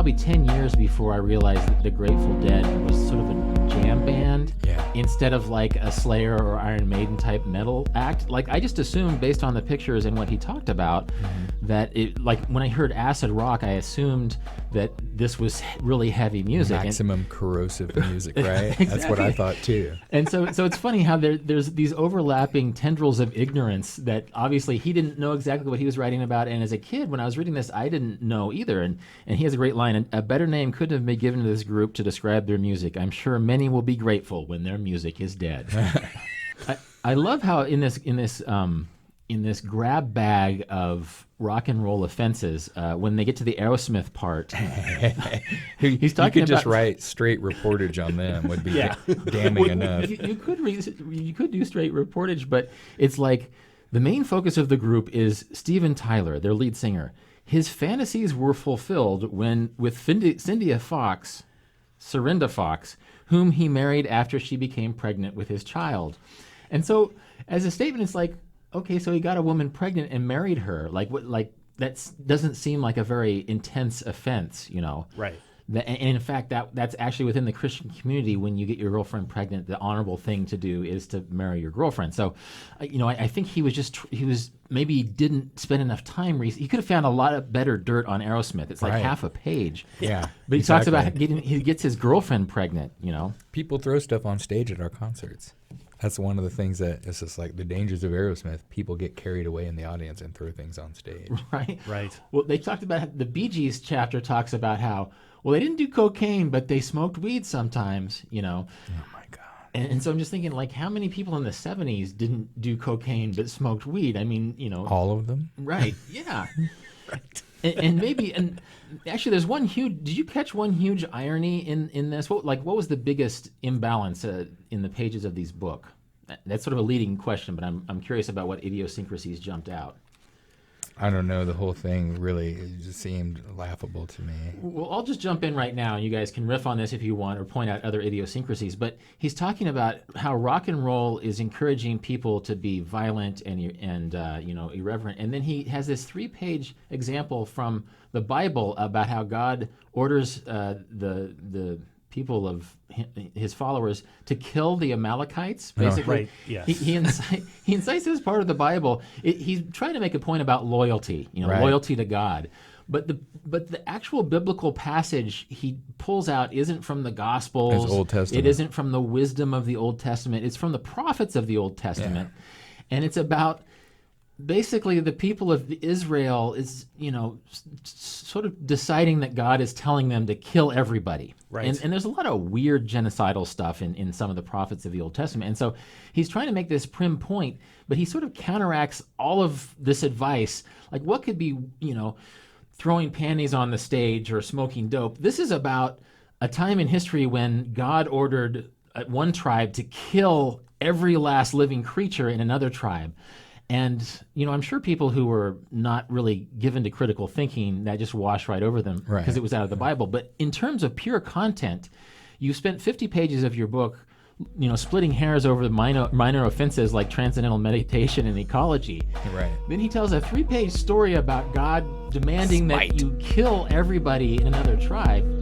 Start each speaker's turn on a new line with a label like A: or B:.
A: probably 10 years before I realized that the Grateful Dead was sort of a jam band instead of like a Slayer or Iron Maiden type metal act. Like I just assumed based on the pictures and what he talked about that it, like when I heard acid rock, I assumed that this was really heavy music.
B: Maximum corrosive music, right?
A: Exactly.
B: That's what I thought too.
A: And so it's funny how there's these overlapping tendrils of ignorance that obviously he didn't know exactly what he was writing about. And as a kid, when I was reading this, I didn't know either. And he has a great line, a better name couldn't have been given to this group to describe their music. I'm sure many will be grateful when their music is dead. I love how in this grab bag of rock and roll offenses, when they get to the Aerosmith part, he's talking
B: you could just
A: about,
B: write straight reportage on them would be damning enough.
A: You could do straight reportage, but it's like the main focus of the group is Steven Tyler, their lead singer. His fantasies were fulfilled when with Cynthia Fox, Serinda Fox, whom he married after she became pregnant with his child. And so as a statement, it's like, okay, so he got a woman pregnant and married her. Like what? Like that doesn't seem like a very intense offense, you know?
C: Right.
A: And in fact, that's actually within the Christian community. When you get your girlfriend pregnant, the honorable thing to do is to marry your girlfriend. So, you know, I think he was maybe didn't spend enough time. He could have found a lot of better dirt on Aerosmith. It's like half a page.
B: Yeah,
A: but he talks about he gets his girlfriend pregnant. You know,
B: people throw stuff on stage at our concerts. That's one of the things that it's just like the dangers of Aerosmith. People get carried away in the audience and throw things on stage.
A: Right.
C: Right.
A: Well, they talked about the Bee Gees chapter talks about how, well, they didn't do cocaine, but they smoked weed sometimes, you know.
B: Oh, my God.
A: And so I'm just thinking, like, how many people in the 70s didn't do cocaine but smoked weed? I mean, you know.
B: All of them?
A: Right. Yeah. Right. And actually, there's one huge. Did you catch one huge irony in this? What was the biggest imbalance in the pages of these book? That's sort of a leading question, but I'm curious about what idiosyncrasies jumped out.
B: I don't know. The whole thing really just seemed laughable to me.
A: Well, I'll just jump in right now, and you guys can riff on this if you want or point out other idiosyncrasies. But he's talking about how rock and roll is encouraging people to be violent and irreverent. And then he has this 3-page example from the Bible about how God orders the people of his followers to kill the Amalekites. Basically,
C: right. Yes.
A: He incites this part of the Bible. He's trying to make a point about loyalty, loyalty to God. But the actual biblical passage he pulls out isn't from the Gospels.
B: It's Old Testament.
A: It isn't from the wisdom of the Old Testament. It's from the prophets of the Old Testament, and it's about basically the people of Israel is, sort of deciding that God is telling them to kill everybody.
C: Right.
A: And there's a lot of weird genocidal stuff in some of the prophets of the Old Testament. And so he's trying to make this prim point, but he sort of counteracts all of this advice. Like what could be, throwing panties on the stage or smoking dope? This is about a time in history when God ordered one tribe to kill every last living creature in another tribe. And, I'm sure people who were not really given to critical thinking, that just washed right over them because it was out of the Bible. But in terms of pure content, you spent 50 pages of your book, splitting hairs over the minor offenses like transcendental meditation and ecology.
B: Right.
A: Then he tells a 3-page story about God demanding that you kill everybody in another tribe.